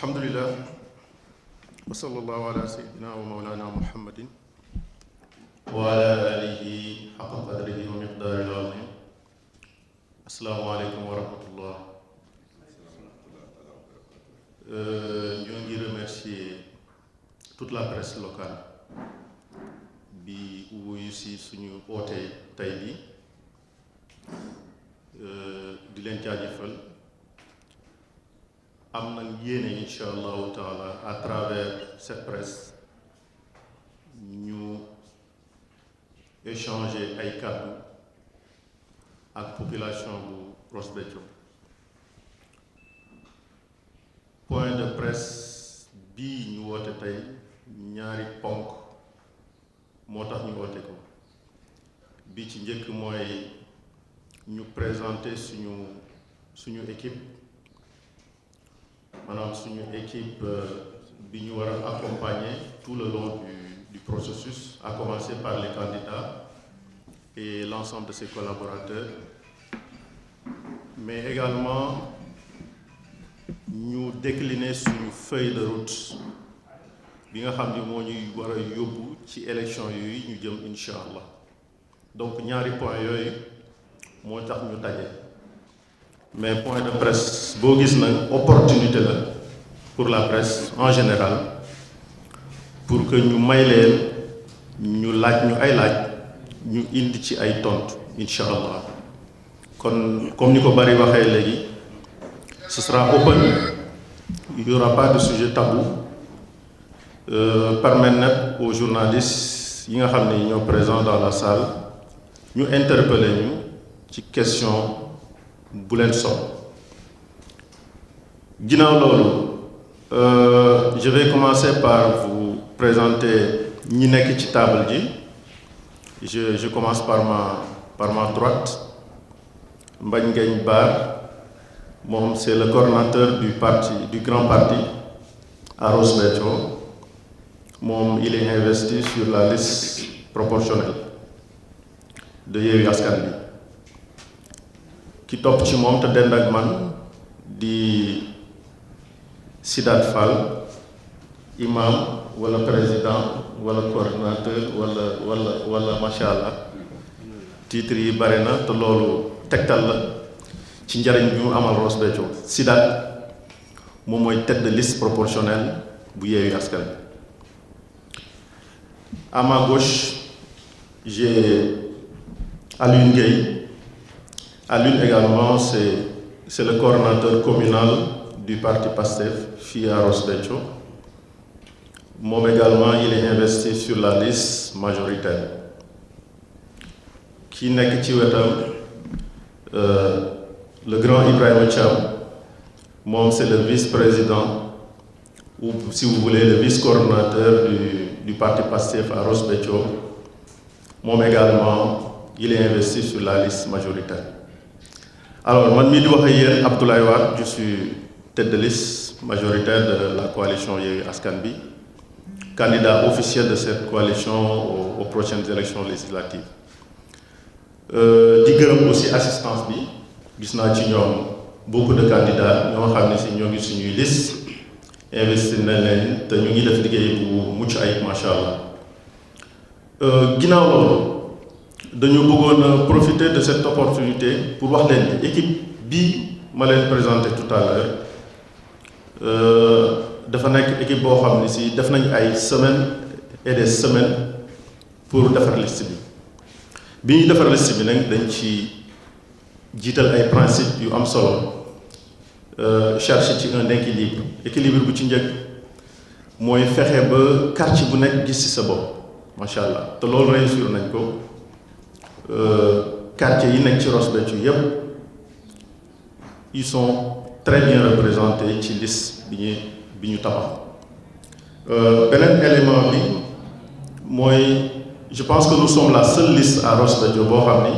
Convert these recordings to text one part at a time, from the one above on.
alhamdulillah wa sallallahu ala sayyidina wa mawlana muhammadin wa ala alihi haqqa qadrihi wa miqdaarihi al-azim. Assalaamu aleykum wa rahmatullah. Ñoo ngi remercier toute la presse locale bi wuyu si suñu oote tey bi di leen jaajëfal. Am nañ yéene incha allahu taala à travers cette presse ñu échanger ay kàddu ak population bu Ross Béthio. Point de presse bii ñu woote tey ñaari ponk moo tax ñu woote ko bi ci njëkk mooy ñu présenter suñu équipe, maanaam suñu équipe bi ñu war a accompagner tout le long du processus, à commencer par les candidats et l'ensemble de ses collaborateurs, mais également ñu décliner suñu feuille de route bi nga xam ni moo ñuy war a yóbbu ci élection yooyu ñu jëm incha allah. Donc ñaari point yooyu moo tax ñu daje. Mais point de presse boo gis nag opportunité la pour la presse en général pour que ñu may leen ñu laaj ñu ay laaj ñu indi ci ay tontu incha allah. Kon comme ni ko bari waxee léegi ce sera open, il n'y aura pas de sujet tabou. Permettre aux journalistes yi nga xam ne ñoo présents dans la salle ñu interpeller ñu ci question bu leen soxla. Ginnaaw loolu je vais commencer par vous présenter ñi nekk ci table ji. Je commence par ma droite. Mbagne Ngagne Bar, moom c'est le coordonnateur du grand parti à Ross Béthio. Moom il est investi sur la liste proportionnelle de Yewwi Askan Wi. Ki topp ci moom te dend ak man di Sidat Fall, imam wala président wala coordinateur wala macha allah titre yi bare na te loolu tegtal la ci njariñ bi mu amal Ross Béthio. Sidat moom mooy tête de liste proportionnelle bu Yewwi Askan Wi. À ma gauche j'ai Alioune Gueye. Alioune également c'est le coordonnateur communal du parti PASTEF fii à Ross Béthio. Moom également il est investi sur la liste majoritaire. Ki nekk ci wetam le grand Ibrahima Thiam, moom c'est le vice-président ou si vous voulez le vice-coordonnateur du parti PASTEF à Ross Béthio. Moom également il est investi sur la liste majoritaire. Alors man mii di wax ak yéen Abdoulaye Wade, je suis tête de liste majoritaire de la coalition Yewwi Askan Wi, candidat officiel de cette coalition aux prochaines élections législatives. Di gërëm aussi assistance bi, gis naa ci ñoom beaucoup de candidats ñoo xam ne si ñoo ngi suñuy liste investir nañ leen te ñu ngi def liggéey bu mucc ayib macha allah. Ginnaaw loolu dañu bëggoon profiter de cette opportunité pour wax leen ni équipe bii ma leen présenté tout à l'heure dafa nekk équipe boo xam ne si def nañ ay semaines et des semaines pour defar liste bi ñuy defar liste bi nag dañ ci jiital ay principes yu am solo chercher ci un équilibre bu ci njëkk mooy fexe ba quartier bu nekk gis ci sa bopp macha allah te loolu réussir nañ ko. Quartiers yi nekk ci Ross Béthio yépp ils sont très bien représentés ci liste bi ñu tabax. Beneen élément bi mooy je pense que nous sommes la seule liste à Ross Béthio boo xam ni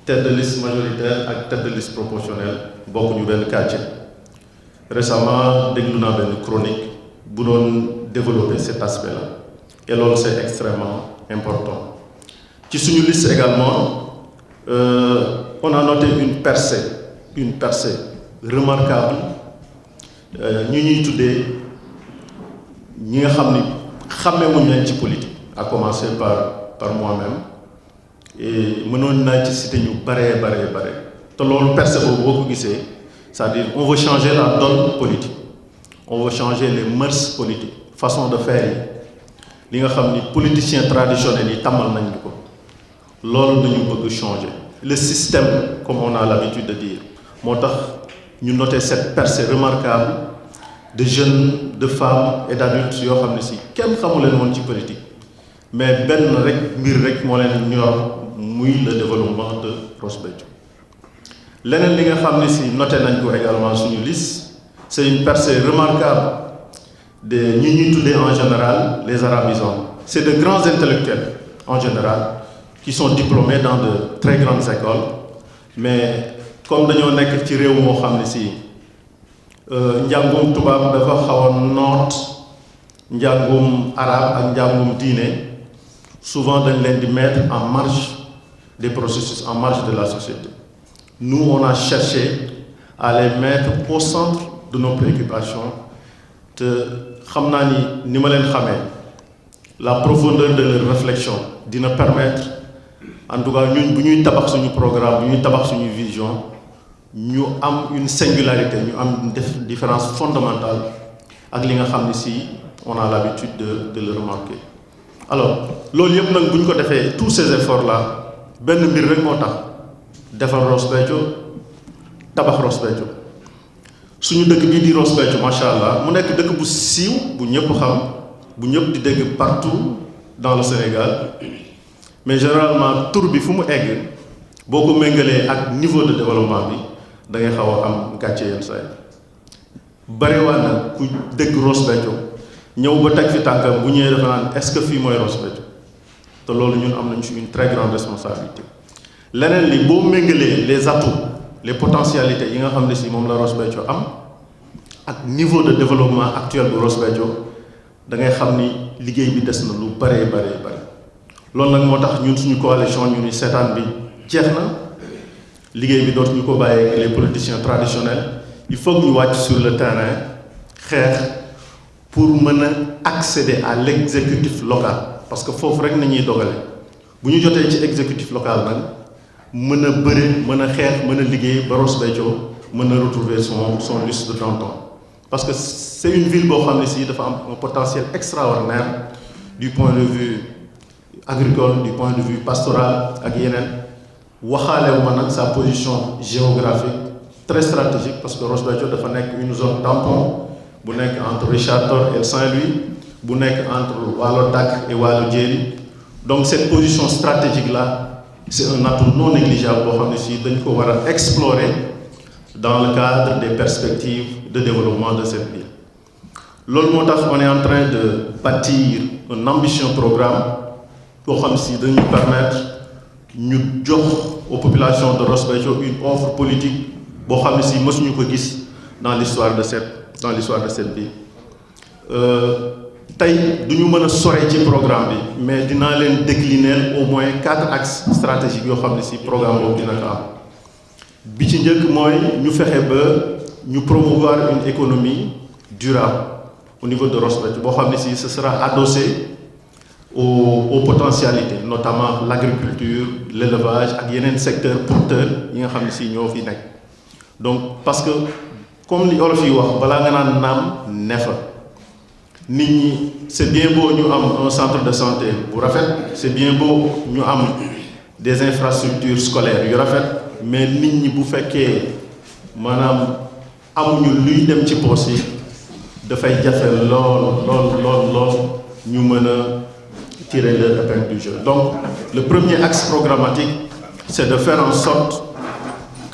tête de liste majoritaire ak tête de liste proportionnelle bokkuñu benn quartier. Récemment déglu naa benn chronique bu doon développer cet aspect-là et loolu c'est extrêmement important. Ci suñu liste également on a noté une percée remarquable ñu ñuy tuddee ñi nga xam ni xàmmewuñ leen ci politique à commencer par moi-même et mënoon naa ci citer ñu bare te loolu percée boobu boo ko gisee c'est-à-dire on veut changer la donne politique on veut changer les mœurs politiques façon de faire yi li nga xam ni politiciens traditionnels yi tàmmal nañ ko loolu dañu bëgg changer le système comme on a l'habitude de dire moo tax ñu noter cette percée remarquable de jeunes de femmes et d'adultes yoo xam ne si kenn xamu leen woon ci politique mais benn rek mbir rek moo leen ñor muy le développement de Ross Béthio leneen li nga xam ne si noté nañ ko également suñu liste c'est une percée remarquable de ñi ñuy tuddee en général les arabisants c'est de grands intellectuels en général qui sont diplômés dans de très grandes écoles mais comme dañoo nekk ci réew moo xam ne si njàngum tubaab dafa xaw a noot njàngum arabe ak njàngum diine souvent dañ leen di mettre en marge des processus, en marge de la société. Nous, on a cherché à les mettre au centre de nos préoccupations. La profondeur de leur réflexion dina permettre, en tout cas, nous, si nous tabac sur programme, nous tabac sur vision, nous avons une singularité, nous avons une différence fondamentale avec ce que ici, on a l'habitude de le remarquer. Alors, tous ces efforts-là, benn mbir rek moo tax defar Ross Béthio tabax Ross Béthio suñu dëkk bii di Ross Béthio macha allah mu nekk dëkk bu siiw bu ñëpp xam bu ñëpp di dégg partout dans le Sénégal mais généralement tur bi fu mu egg boo ko méngalee ak niveau de développement bi da ngay xaw a am gàcce yenn saa yi bariwaa na ku dégg Ross Béthio ñëw ba teg fi tànkam bu ñëwee dafa naan est-ce que fii mooy Ross Béthio te loolu ñun am nañ ci une très grande responsabilité leneen li boo méngalee les atouts les potentialités yi nga xam ne si moom la Ross Béthio am ak niveau de développement actuel bu Ross Béthio da ngay xam ni liggéey bi des na lu bare loolu nag moo tax ñun suñu coalition ñu ni seetaan bi jeex na liggéey bi dootuñu ko bàyyee les politiciens traditionnels il faut que ñu wàcc sur le terrain xeex pour mën a accéder à l'exécutif local parce que foofu rek nañuy dogale bu ñu jotee ci exécutif local nag mën a bëri mën a xeex mën a liggéey ba Ross Béthio mën a retrouver son lustre d'antan parce que c'est une ville boo xam ne si dafa am un potentiel extraordinaire du point de vue agricole du point de vue pastoral ak yeneen waxaalewu ma nag sa position géographique très stratégique parce que Ross Béthio dafa nekk une zone tampon bu nekk entre Richard Toll et Saint-Louis bu nekk entre Waalo Dak et Waalo Djeri donc cette position stratégique là c'est un atout non négligeable boo xam ne si dañ ko war a explorer dans le cadre des perspectives de développement de cette ville loolu moo tax on est en train de bâtir un ambitieux programme boo xam ne si dañu permettre ñu jox aux populations de Ross Béthio une offre politique boo xam ne si mësuñu ko gis dans l'histoire de cette ville tey du ñu mën a sore ci programme bi mais dinaa leen décliner au moins 4 axes stratégiques yoo xam ne si programme boobu dina ko am bi ci njëkk mooy ñu fexe ba ñu promouvoir une économie durable au niveau de Ross Béthio boo xam ne si ce sera adossé aux potentialités notamment l'agriculture l'élevage ak yeneen secteurs porteurs yi nga xam ne si ñoo fi nekk donc parce que comme li olof yi wax balaa nga naan naam ne fa nit ñi c'est bien beau ñu am un centre de santé bu rafet c'est bien beau ñu am des infrastructures scolaires yu rafet mais nit ñi bu fekkee maanaam amuñu luy dem ci poos yi dafay jafe lool ñu mën a tirer leur épingle du jeu. Donc le premier axe programmatique c'est de faire en sorte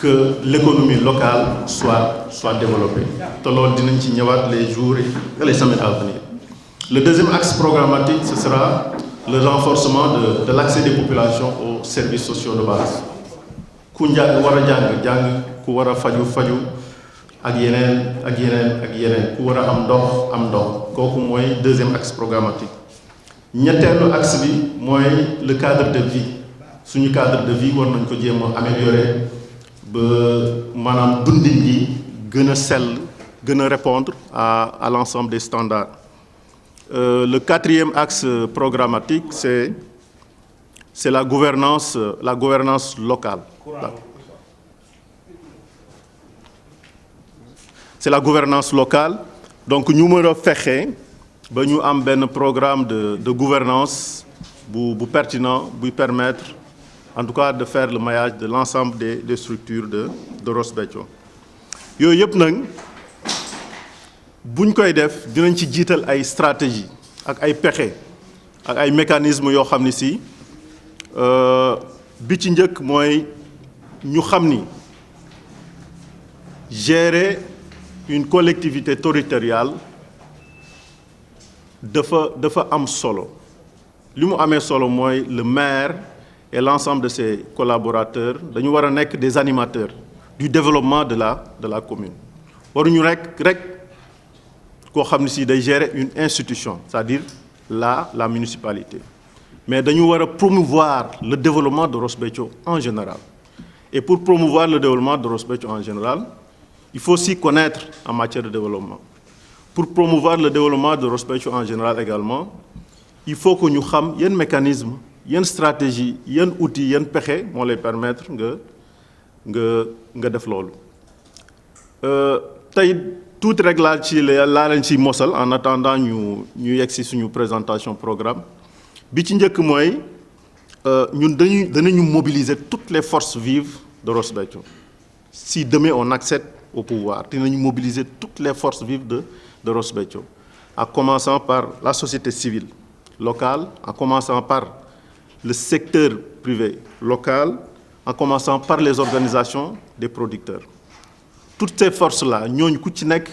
que l'économie locale soit développée te loolu dinañ ci ñëwaat les jours et les semaines à venir. Le deuxième axe programmatique ce sera le renforcement de l'accès des populations aux services sociaux de base ku war a jàng ku war a faju ak yeneen ku war a am ndox kooku mooy deuxième axe programmatique. ñetteelu axe bi mooy le cadre de vie suñu cadre de vie war nañ ko jéem a améliorer ba maanaam dundin gi gën a sell répondre à l'ensemble des standards. Le quatrième axe programmatique, c'est la gouvernance locale. C'est la gouvernance locale. Donc, nous avons fait un programme de gouvernance pertinent, pour permettre, en tout cas, de faire le maillage de l'ensemble des structures de Ross Béthio. Yo yep nang buñ koy def dinañ ci jiital ay stratégie ak ay pexe ak ay mécanismes yoo xam ni si bi ci njëkk mooy ñu xam ni gérer une collectivité territoriale dafa am solo li mu amee solo mooy le maire et l'ensemble de ses collaborateurs dañu war a nekk des animateurs du développement de la commune. Waruñu rek koo xam ne si day gérer une institution, c'est-à-dire la municipalité. Mais dañu war a promouvoir le développement de Ross Béthio en général. Et pour promouvoir le développement de Ross Béthio en général, il faut s'y connaître en matière de développement. Pour promouvoir le développement de Ross Béthio en général également, il faut que ñu xam yan mécanisme, yan stratégie, yan outil, yan pexe moo lay permettre nga def loolu tey tuuti rek laa leen ci mosal en attendant ñu yegg ci suñu présentation programme bi ci njëkk mooy ñun danañu mobiliser toutes les forces vives de Ross Béthio. Si demain on accède au pouvoir dinañu mobiliser toutes les forces vives de Ross Béthio, en commençant par la société civile locale, en commençant par le secteur privé local, en commençant par les organisations des producteurs. Toutes ces forces-là, ñooñu ku ci nekk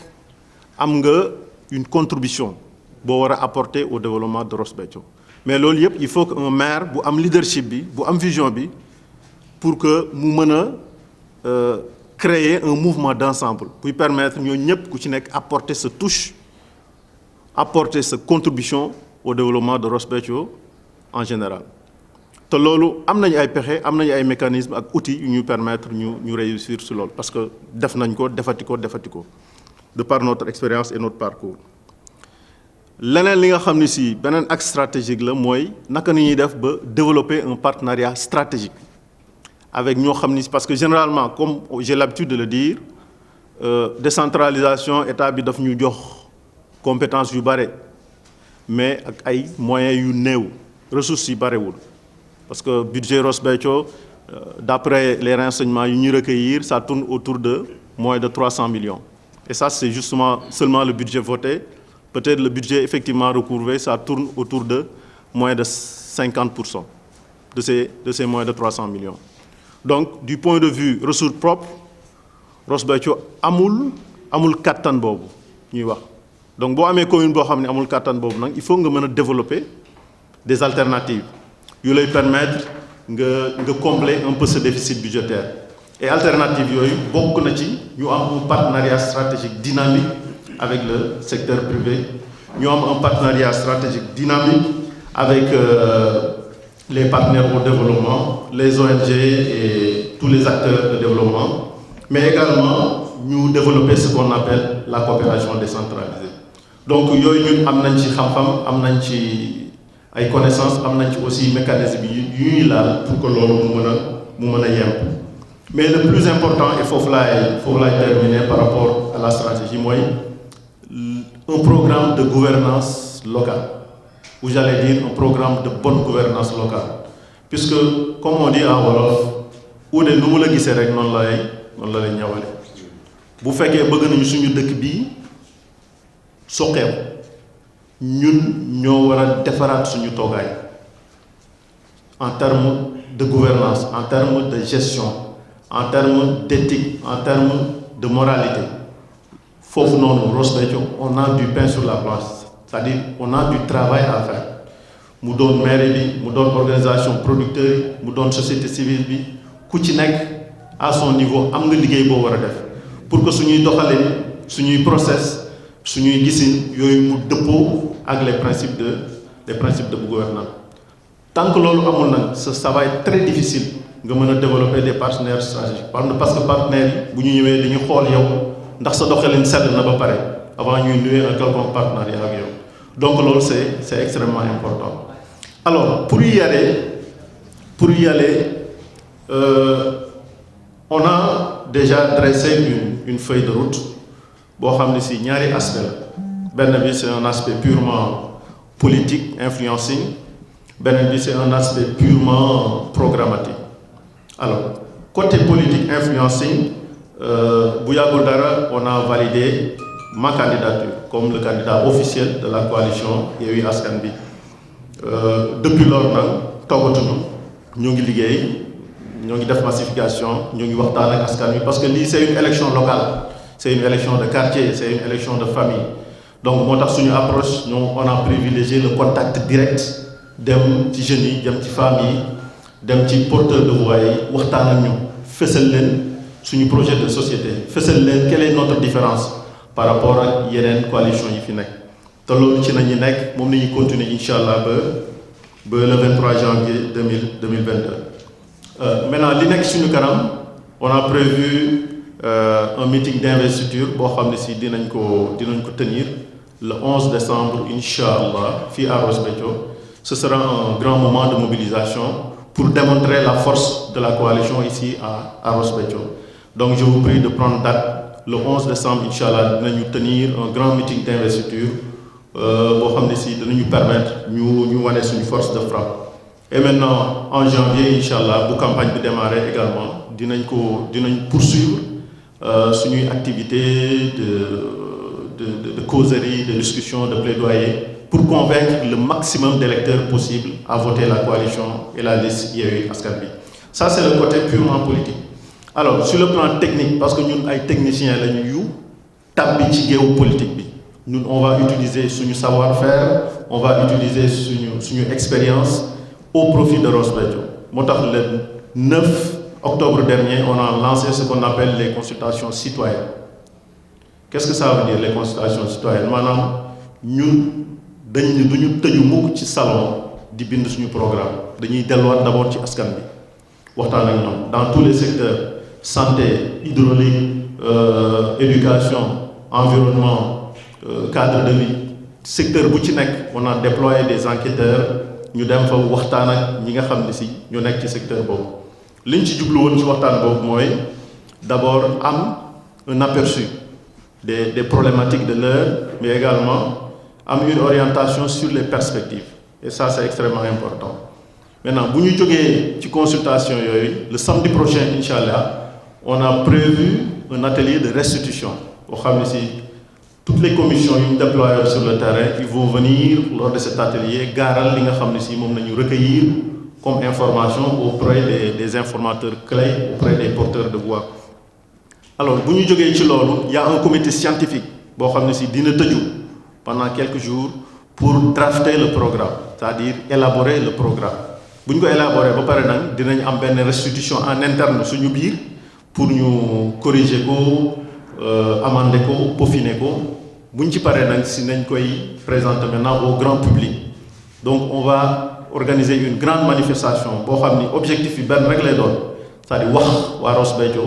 am nga une contribution boo war a apporter au développement de Ross Béthio. Mais loolu yëpp il faut que un maire bu am leadership bi bu am vision bi pour que mu mën a créer un mouvement d'ensemble pour permettre ñooñu ñëpp ku ci nekk apporter sa touche, apporter sa contribution au développement de Ross Béthio en général. te loolu am nañu ay pexe am nañu ay mécanismes ak outils yu ñu permettre ñu réussir sur loolu parce que def nañ ko defati ko de par notre expérience et notre parcours. leneen li nga xam ni si beneen axe stratégique la mooy naka ni ñuy def ba développer un partenariat stratégique avec ñoo xam ni parce que généralement comme j'ai l'habitude de le dire décentralisation état bi daf ñu jox compétences yu bare mais ak ay moyens yu néew ressources yi barewul. Parce que le budget Ross Béthio, d'après les renseignements que nous recueillir, ça tourne autour de moins de 300 millions. Et ça, c'est justement seulement le budget voté. Peut-être le budget effectivement recouvré, ça tourne autour de moins de 50% de ces moins de 300 millions. Donc, du point de vue ressources propres, Ross Béthio amul kattan bobu ñuy wax. Donc, bo amé commune bo xamné amul kattan bobu nak, il faut nga mëna développer des alternatives. Qui lui permettre de combler un peu ce déficit budgétaire. Et alternative, nous avons un partenariat stratégique dynamique avec le secteur privé. Nous avons un partenariat stratégique dynamique avec les partenaires au développement, les ONG et tous les acteurs de développement. Mais également, nous développer ce qu'on appelle la coopération décentralisée. Donc, nous avons ay connaissances am nañ ci aussi mécanisme yu ñuy laal pour que loolu mu mën a yemb. Mais le plus important et foofu laay terminer par rapport à la stratégie mooy un programme de gouvernance locale ou j'allais dire un programme de bonne gouvernance locale puisque comme on dit en wolof uude nu mu la gisee rek noonu la lay ñawale bu fekkee bëgg nañu suñu dëkk bii soqeeku ñun ñoo war a defaraat suñu toogaay en termes de gouvernance en termes de gestion en termes d'éthique en termes de moralité foofu noonu Ross Béthio on a du pain sur la planche c'est-à-dire on a du travail à faire mu doon mairie bi mu doon organisation producteurs yi mu doon société civile bi ku ci nekk à son niveau am nga liggéey boo war a def pour que suñuy doxalee suñuy process suñuy gisin yooyu mu dëppoo avec les principes de gouvernance. Tant que loolu amul nag ça va être très difficile nga mën a développer des partenaires stratégiques parce que partenaires yi bu ñu ñëwee dañuy xool yow ndax sa doxalin sell na ba pare avant ñuy nouer un quelconque partenariat ak yow donc loolu c'est extrêmement important. Alors pour y aller on a déjà dressé une feuille de route boo xam ne si ñaari aspect la benn bi c'est un aspect purement politique influencing beneen bi c'est un aspect purement programmatique. Alors côté politique influencing bu yàggul dara on a validé ma candidature comme le candidat officiel de la coalition Yewwi Askan Wi depuis lors nag toogatuñu ñoo ngi liggéey ñoo ngi def massification ñoo ngi waxtaan ak askan wi parce que lii c'est une élection locale c'est une élection de quartier c'est une élection de famille donc moo tax suñu approche on a privilégié le contact direct dem ci jeunes yi dem ci femmes yi dem ci porteurs de voix yi waxtaan ak ñoom fësal leen suñu projet de société fësal leen quelle est notre différence par rapport ak yeneen coalition yi fi nekk te loolu ci nañu nekk moom nañuy continuer incha allah ba le 23 janvier 2022. Maintenant li nekk suñu kanam on a prévu un meeting d'investiture boo xam ne si dinañ ko tenir le 11 décembre incha allah fii à Ross Béthio. Ce sera un grand moment de mobilisation pour démontrer la force de la coalition ici à Ross Béthio. Donc je vous prie de prendre date le 11 décembre incha allah dinañu tenir un grand meeting d'investiture boo xam ne si dinañu permettre ñu wane suñu force de frappe. Et maintenant en janvier incha allah bu campagne bi démarrer également dinañ poursuivre suñuy activité de causerie de discussion de plaidoyer pour convaincre le maximum d'électeurs possible à voter la coalition et la liste Yewwi Askan Wi. Ça c'est le côté purement politique. Alors sur le plan technique parce que ñun ay techniciens lañu yu tàbbi ci géewu politique bi ñun on va utiliser suñu savoir-faire on va utiliser suñu expérience au profit de Ross Béthio. moo tax le 9 octobre dernier on a lancé ce qu'on appelle les consultations citoyennes. Qu'est-ce que ça veut dire les consultations citoyennes maanaam ñun dañ ne duñu tëju mukk ci salon di bind suñu programme dañuy delluwaat d'abord ci askan bi waxtaan ak ñoom dans tous les secteurs santé hydraulique éducation environnement cadre de vie secteur bu ci nekk on a déployé des enquêteurs ñu dem fa waxtaan ak ñi nga xam ne si ñu nekk ci secteur boobu liñ ci jublu woon ci waxtaan boobu mooy d'abord am un aperçu des problématiques de l'heure mais également am une orientation sur les perspectives et ça c'est extrêmement important. Maintenant bu ñu jógee ci consultation yooyu le samedi prochain incha allah on a prévu un atelier de restitution boo xam ne si toutes les commissions yu ñu déployé sur le terrain ils vont venir lors de cet atelier gaaral li nga xam ne si moom nañu recueillir comme information auprès des informateurs clés auprès des porteurs de voix. Alors bu ñu jógee ci loolu y a un comité scientifique boo xam ne si dina tëju pendant quelques jours pour drafter le programme c'est-à-dire élaborer le programme bu ñu ko élaborer ba pare nag dinañ am benn restitution en interne suñu biir pour ñu corriger ko amender ko peaufiner ko bu ñu ci paree nag si nañ koy présenter maintenant au grand public. Donc on va organiser une grande manifestation boo xam ni objectif bi benn rek lay doon c'est-à-dire wax waa Ross Béthio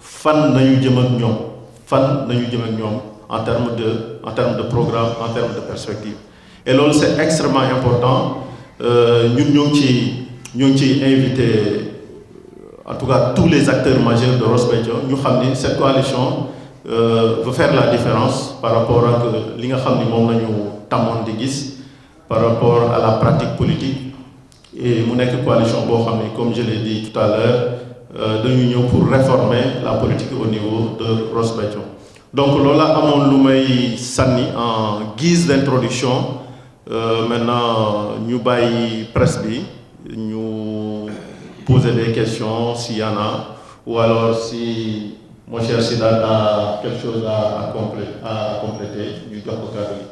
fan nañu jëm ak ñoom en termes de programme en termes de perspective. Et loolu c'est extrêmement important ñun ñoo ngi ci invité en tout cas tous les acteurs majeurs de Ross Béthio ñu xam ni cette coalition veut faire la différence par rapport ak li nga xam ni moom lañu tàmmoon di gis par rapport à la pratique politique et mu nekk coalition boo xam ni comme je l'ai dit tout à l'heure dañu ñëw pour réformer la politique au niveau de Ross Béthio. Donc loolu la amoon lu may sànni en guise d'introduction maintenant ñu bàyyi presse bi ñu poser des questions s'il y en a ou alors si mon cher Sidath a quelque chose à compléter ñu jox ko kàddu gi.